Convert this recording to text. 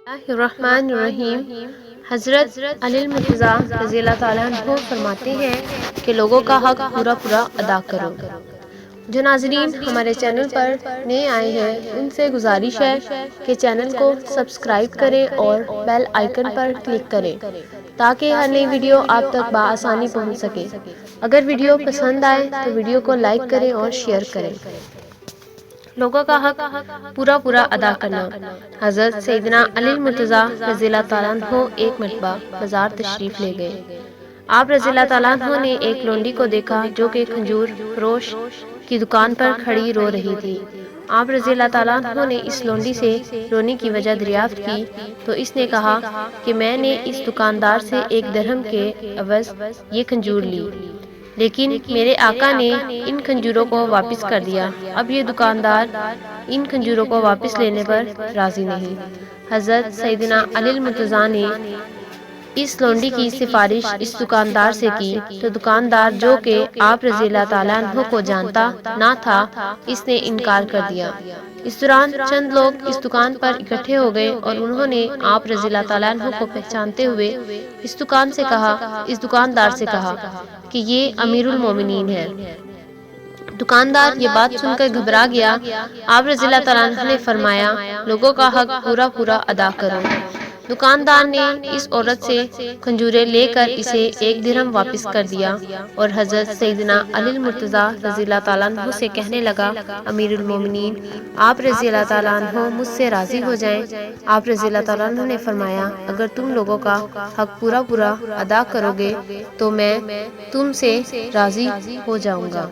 الرحمن الرحیم۔ حضرت علی المرتضی رضی اللہ تعالیٰ عنہ فرماتے ہیں کہ لوگوں کا حق پورا پورا ادا کرو۔ جو ناظرین ہمارے چینل پر نئے آئے ہیں ان سے گزارش ہے کہ چینل کو سبسکرائب کریں اور بیل آئیکن پر کلک کریں تاکہ ہر نئی ویڈیو آپ تک بآسانی پہنچ سکے۔ اگر ویڈیو پسند آئے تو ویڈیو کو لائک کریں اور شیئر کریں۔ لوگوں کا حق پورا پورا ادا کرنا۔ حضرت سیدنا علی المرتضی رضی اللہ تعالیٰ عنہ ایک مرتبہ بازار تشریف لے گئے۔ آپ رضی اللہ تعالیٰ عنہ نے ایک لونڈی کو دیکھا جو کہ کھجور فروش کی دکان پر کھڑی رو رہی تھی۔ آپ رضی اللہ تعالیٰ عنہ نے اس لونڈی سے رونے کی وجہ دریافت کی تو اس نے کہا کہ میں نے اس دکاندار سے 1 درہم کے عوض یہ کھجور لی، لیکن میرے آقا نے ان کھجوروں کو واپس کر دیا۔ اب یہ دکاندار ان کھجوروں کو واپس لینے پر راضی نہیں۔ حضرت سیدنا علی المرتضی نے اس لونڈی کی سفارش اس دکاندار سے کی تو دکاندار جو کہ آپ رضی اللہ تعالیٰ عنہ کو جانتا نہ تھا اس نے انکار کر دیا۔ اس دوران چند لوگ اس دکان پر اکٹھے ہو گئے اور انہوں نے آپ رضی اللہ تعالیٰ عنہ کو پہچانتے ہوئے اس دکاندار سے کہا کہ یہ امیر المومنین ہے۔ دکاندار یہ بات سن کر گھبرا گیا۔ آپ رضی اللہ تعالیٰ عنہ نے فرمایا لوگوں کا حق پورا پورا ادا کرو۔ دکاندار نے اس عورت سے کھجوریں لے کر اسے 1 درہم واپس کر دیا اور حضرت سیدنا علی المرتضی رضی اللہ تعالیٰ عنہ سے کہنے لگا امیر المومنین آپ رضی اللہ تعالیٰ عنہ مجھ سے راضی ہو جائیں۔ آپ رضی اللہ تعالیٰ عنہ نے فرمایا اگر تم لوگوں کا حق پورا پورا ادا کرو گے تو میں تم سے راضی ہو جاؤں گا۔